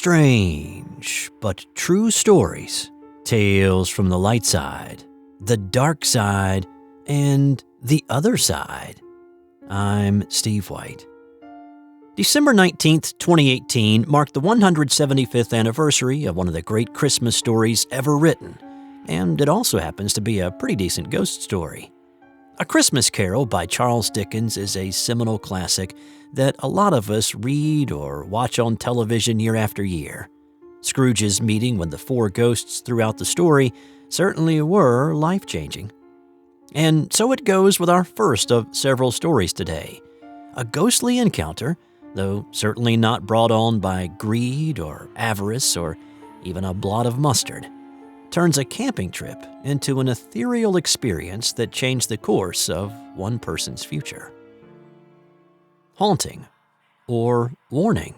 Strange but true stories, tales from the light side, the dark side, and the other side. I'm Steve White. December 19th, 2018 marked the 175th anniversary of one of the great Christmas stories ever written, and it also happens to be a pretty decent ghost story. A Christmas Carol by Charles Dickens is a seminal classic that a lot of us read or watch on television year after year. Scrooge's meeting with the four ghosts throughout the story certainly were life-changing. And so it goes with our first of several stories today. A ghostly encounter, though certainly not brought on by greed or avarice or even a blot of mustard, turns a camping trip into an ethereal experience that changed the course of one person's future. Haunting or warning.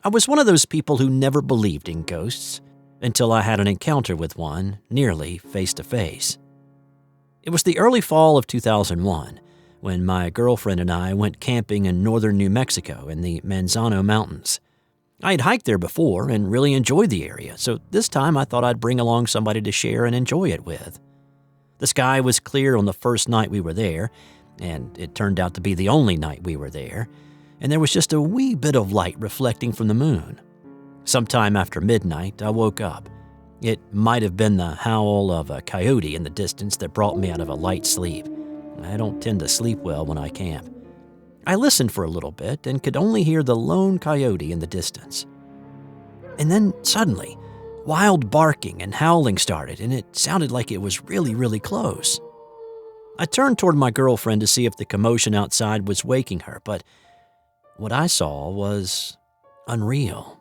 I was one of those people who never believed in ghosts until I had an encounter with one nearly face to face. It was the early fall of 2001 when my girlfriend and I went camping in northern New Mexico in the Manzano Mountains. I had hiked there before and really enjoyed the area, so this time I thought I'd bring along somebody to share and enjoy it with. The sky was clear on the first night we were there, and it turned out to be the only night we were there, and there was just a wee bit of light reflecting from the moon. Sometime after midnight, I woke up. It might have been the howl of a coyote in the distance that brought me out of a light sleep. I don't tend to sleep well when I camp. I listened for a little bit and could only hear the lone coyote in the distance. And then suddenly, wild barking and howling started, and it sounded like it was really, really close. I turned toward my girlfriend to see if the commotion outside was waking her, but what I saw was unreal.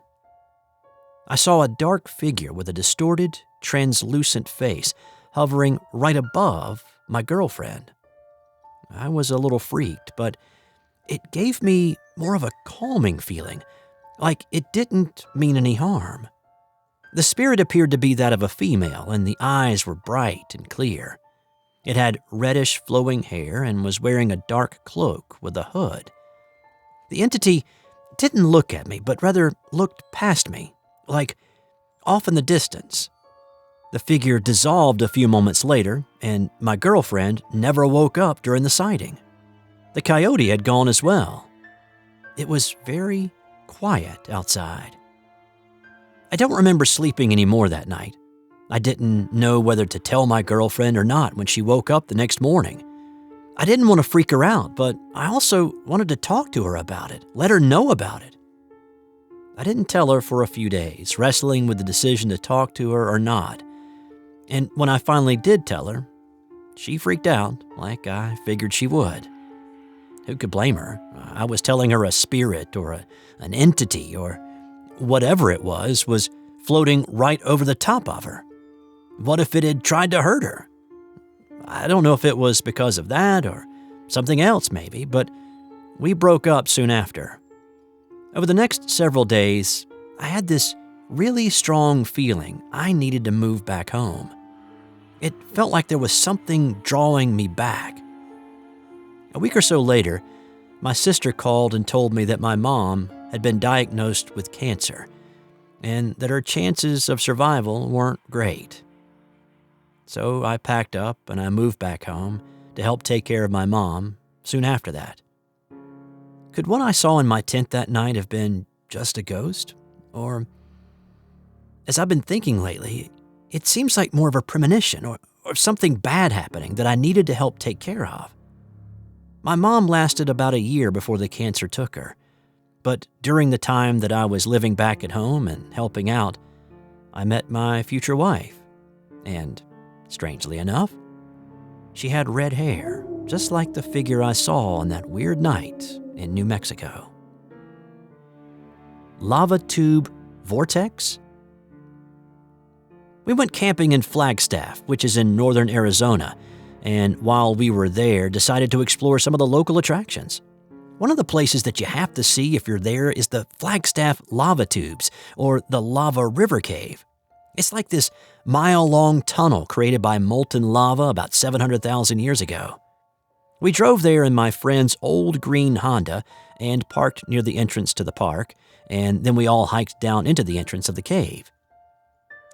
I saw a dark figure with a distorted, translucent face hovering right above my girlfriend. I was a little freaked, but it gave me more of a calming feeling, like it didn't mean any harm. The spirit appeared to be that of a female, and the eyes were bright and clear. It had reddish flowing hair and was wearing a dark cloak with a hood. The entity didn't look at me, but rather looked past me, like off in the distance. The figure dissolved a few moments later, and my girlfriend never woke up during the sighting. The coyote had gone as well. It was very quiet outside. I don't remember sleeping anymore that night. I didn't know whether to tell my girlfriend or not when she woke up the next morning. I didn't want to freak her out, but I also wanted to talk to her about it, let her know about it. I didn't tell her for a few days, wrestling with the decision to talk to her or not. And when I finally did tell her, she freaked out like I figured she would. Who could blame her? I was telling her a spirit or an entity or whatever it was floating right over the top of her. What if it had tried to hurt her? I don't know if it was because of that or something else maybe, but we broke up soon after. Over the next several days, I had this really strong feeling I needed to move back home. It felt like there was something drawing me back. A week or so later, my sister called and told me that my mom had been diagnosed with cancer and that her chances of survival weren't great. So I packed up and I moved back home to help take care of my mom soon after that. Could what I saw in my tent that night have been just a ghost? Or, as I've been thinking lately, it seems like more of a premonition or something bad happening that I needed to help take care of. My mom lasted about a year before the cancer took her, but during the time that I was living back at home and helping out, I met my future wife, and strangely enough, she had red hair, just like the figure I saw on that weird night in New Mexico. Lava tube Vortex? We went camping in Flagstaff, which is in northern Arizona, and while we were there, decided to explore some of the local attractions. One of the places that you have to see if you're there is the Flagstaff Lava Tubes, or the Lava River Cave. It's like this mile-long tunnel created by molten lava about 700,000 years ago. We drove there in my friend's old green Honda and parked near the entrance to the park, and then we all hiked down into the entrance of the cave.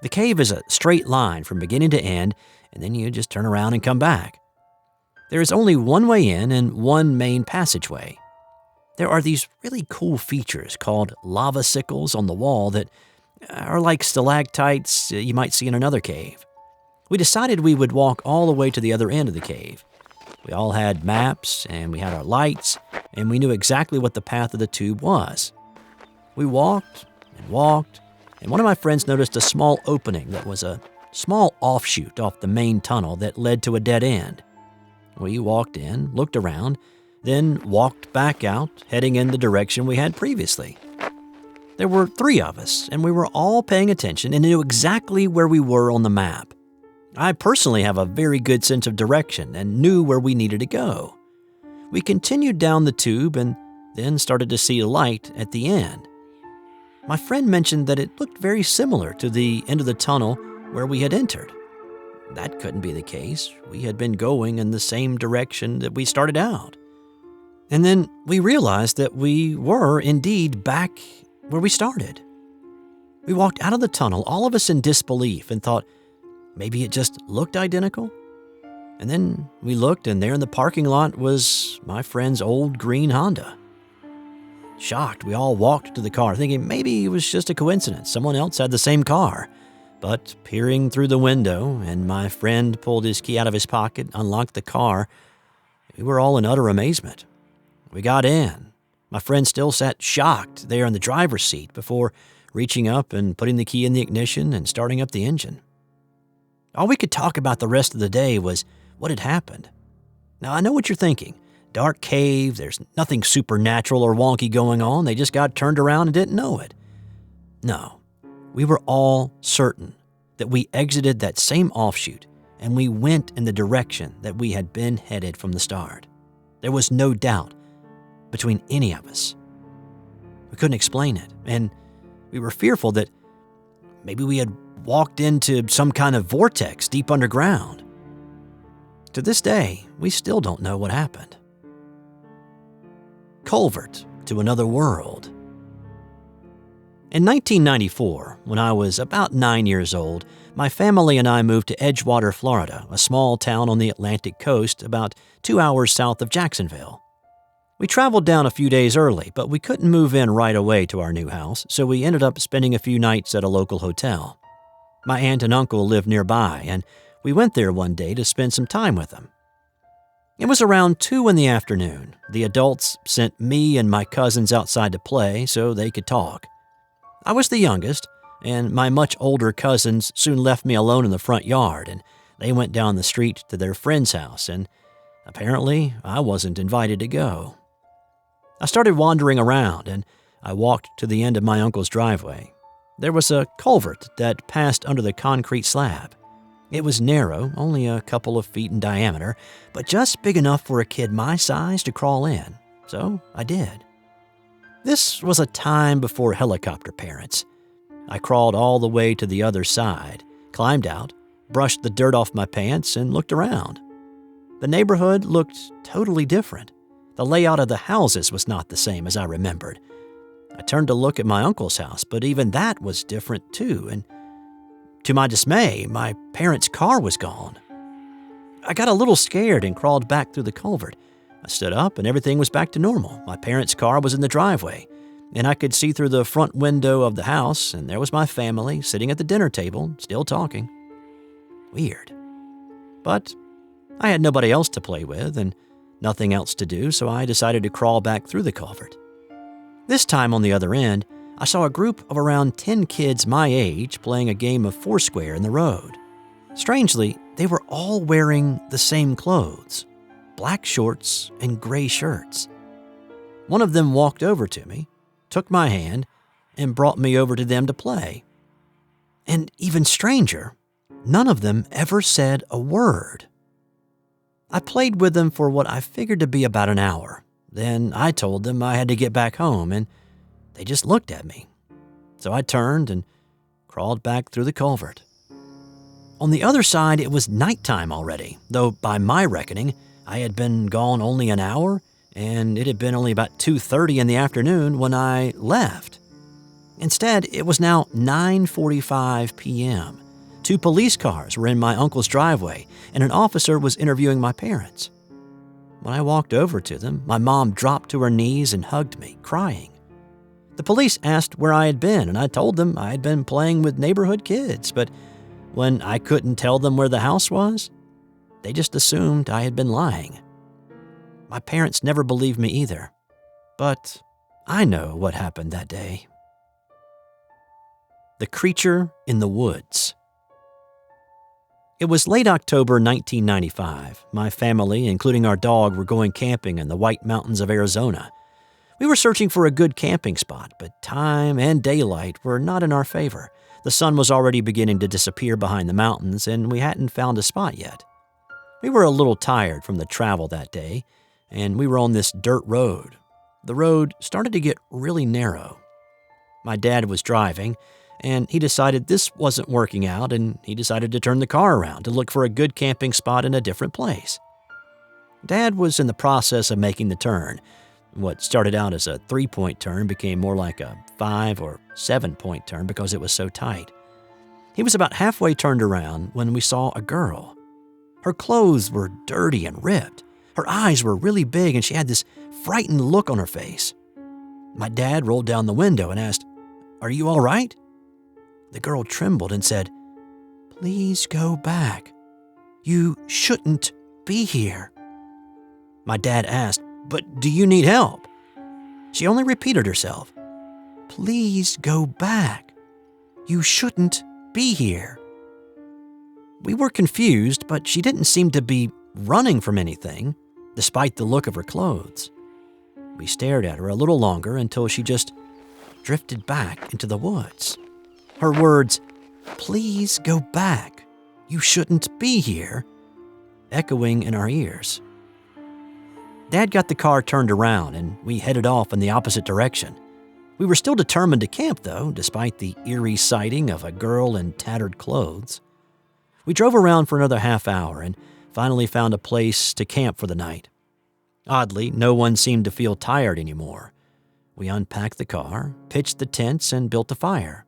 The cave is a straight line from beginning to end, and then you just turn around and come back. There is only one way in and one main passageway. There are these really cool features called lava sickles on the wall that are like stalactites you might see in another cave. We decided we would walk all the way to the other end of the cave. We all had maps, and we had our lights, and we knew exactly what the path of the tube was. We walked, and one of my friends noticed a small opening that was a small offshoot off the main tunnel that led to a dead end. We walked in, looked around, then walked back out, heading in the direction we had previously. There were 3 of us, and we were all paying attention and knew exactly where we were on the map. I personally have a very good sense of direction and knew where we needed to go. We continued down the tube and then started to see a light at the end. My friend mentioned that it looked very similar to the end of the tunnel where we had entered. That couldn't be the case. We had been going in the same direction that we started out. And then we realized that we were indeed back where we started. We walked out of the tunnel, all of us in disbelief, and thought maybe it just looked identical. And then we looked, and there in the parking lot was my friend's old green Honda. Shocked, we all walked to the car, thinking maybe it was just a coincidence. Someone else had the same car. But peering through the window, and my friend pulled his key out of his pocket, unlocked the car, we were all in utter amazement. We got in. My friend still sat shocked there in the driver's seat before reaching up and putting the key in the ignition and starting up the engine. All we could talk about the rest of the day was what had happened. Now, I know what you're thinking. Dark cave, there's nothing supernatural or wonky going on. They just got turned around and didn't know it. No, we were all certain that we exited that same offshoot and we went in the direction that we had been headed from the start. There was no doubt between any of us. We couldn't explain it, and we were fearful that maybe we had walked into some kind of vortex deep underground. To this day, we still don't know what happened. Culvert to another world. In 1994, when I was about 9 years old, my family and I moved to Edgewater, Florida, a small town on the Atlantic coast about 2 hours south of Jacksonville. We traveled down a few days early, but we couldn't move in right away to our new house, so we ended up spending a few nights at a local hotel. My aunt and uncle lived nearby, and we went there one day to spend some time with them. It was around 2 in the afternoon. The adults sent me and my cousins outside to play so they could talk. I was the youngest, and my much older cousins soon left me alone in the front yard, and they went down the street to their friend's house, and apparently I wasn't invited to go. I started wandering around, and I walked to the end of my uncle's driveway. There was a culvert that passed under the concrete slab. It was narrow, only a couple of feet in diameter, but just big enough for a kid my size to crawl in, so I did. This was a time before helicopter parents. I crawled all the way to the other side, climbed out, brushed the dirt off my pants, and looked around. The neighborhood looked totally different. The layout of the houses was not the same as I remembered. I turned to look at my uncle's house, but even that was different too, and to my dismay, my parents' car was gone. I got a little scared and crawled back through the culvert. I stood up and everything was back to normal. My parents' car was in the driveway, and I could see through the front window of the house, and there was my family sitting at the dinner table, still talking. Weird. But I had nobody else to play with and nothing else to do, so I decided to crawl back through the culvert. This time on the other end, I saw a group of around 10 kids my age playing a game of Foursquare in the road. Strangely, they were all wearing the same clothes, black shorts and gray shirts. One of them walked over to me, took my hand, and brought me over to them to play. And even stranger, none of them ever said a word. I played with them for what I figured to be about an hour. Then I told them I had to get back home, and they just looked at me. So I turned and crawled back through the culvert. On the other side, it was nighttime already, though by my reckoning, I had been gone only an hour, and it had been only about 2:30 in the afternoon when I left. Instead, it was now 9:45 p.m. 2 police cars were in my uncle's driveway, and an officer was interviewing my parents. When I walked over to them, my mom dropped to her knees and hugged me, crying. The police asked where I had been, and I told them I had been playing with neighborhood kids, but when I couldn't tell them where the house was, they just assumed I had been lying. My parents never believed me either, but I know what happened that day. The Creature in the Woods. It was late October 1995. My family, including our dog, were going camping in the White Mountains of Arizona. We were searching for a good camping spot, but time and daylight were not in our favor. The sun was already beginning to disappear behind the mountains, and we hadn't found a spot yet. We were a little tired from the travel that day, and we were on this dirt road. The road started to get really narrow. My dad was driving, and he decided this wasn't working out, and he decided to turn the car around to look for a good camping spot in a different place. Dad was in the process of making the turn. What started out as a 3-point turn became more like a 5 or 7-point turn because it was so tight. He was about halfway turned around when we saw a girl. Her clothes were dirty and ripped. Her eyes were really big, and she had this frightened look on her face. My dad rolled down the window and asked, "Are you all right?" The girl trembled and said, "Please go back. You shouldn't be here." My dad asked, "But do you need help?" She only repeated herself, "Please go back. You shouldn't be here." We were confused, but she didn't seem to be running from anything, despite the look of her clothes. We stared at her a little longer until she just drifted back into the woods. Her words, "Please go back. You shouldn't be here," echoing in our ears. Dad got the car turned around, and we headed off in the opposite direction. We were still determined to camp, though, despite the eerie sighting of a girl in tattered clothes. We drove around for another half hour and finally found a place to camp for the night. Oddly, no one seemed to feel tired anymore. We unpacked the car, pitched the tents, and built a fire.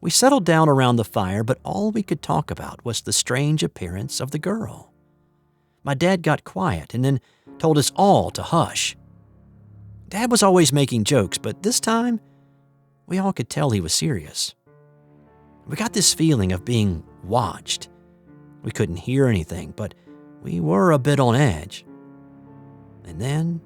We settled down around the fire, but all we could talk about was the strange appearance of the girl. My dad got quiet and then told us all to hush. Dad was always making jokes, but this time, we all could tell he was serious. We got this feeling of being watched. We couldn't hear anything, but we were a bit on edge. And then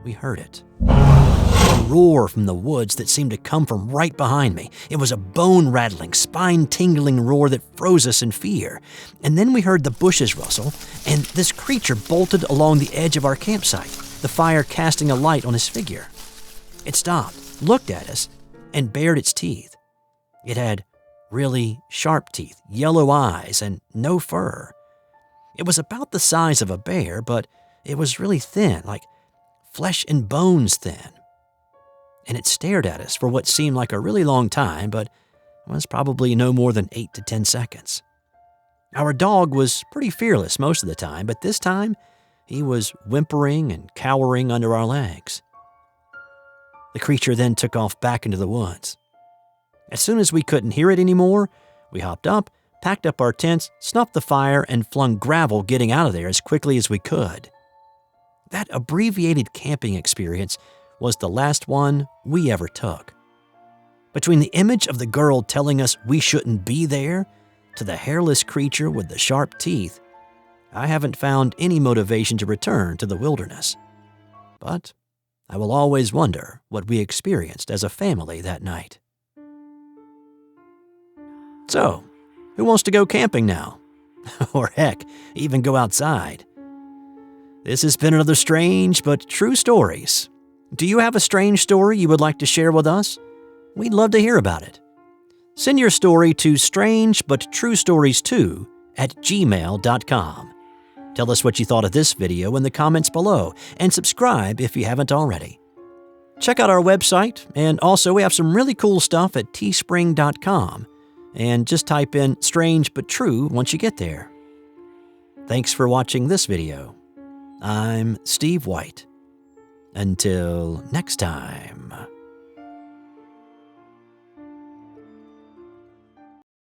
we heard it. A roar from the woods that seemed to come from right behind me. It was a bone-rattling, spine-tingling roar that froze us in fear. And then we heard the bushes rustle, and this creature bolted along the edge of our campsite, the fire casting a light on his figure. It stopped, looked at us, and bared its teeth. It had really sharp teeth, yellow eyes, and no fur. It was about the size of a bear, but it was really thin, like flesh and bones thin. And it stared at us for what seemed like a really long time, but was probably no more than 8 to 10 seconds. Our dog was pretty fearless most of the time, but this time he was whimpering and cowering under our legs. The creature then took off back into the woods. As soon as we couldn't hear it anymore, we hopped up, packed up our tents, snuffed the fire, and flung gravel getting out of there as quickly as we could. That abbreviated camping experience was the last one we ever took. Between the image of the girl telling us we shouldn't be there to the hairless creature with the sharp teeth, I haven't found any motivation to return to the wilderness. But I will always wonder what we experienced as a family that night. So, who wants to go camping now? Or heck, even go outside? This has been another strange but true stories. Do you have a strange story you would like to share with us? We'd love to hear about it. Send your story to strangebutTrueStories2@gmail.com. Tell us what you thought of this video in the comments below, and subscribe if you haven't already. Check out our website, and also we have some really cool stuff at teespring.com. And just type in Strange But True once you get there. Thanks for watching this video. I'm Steve White. Until next time.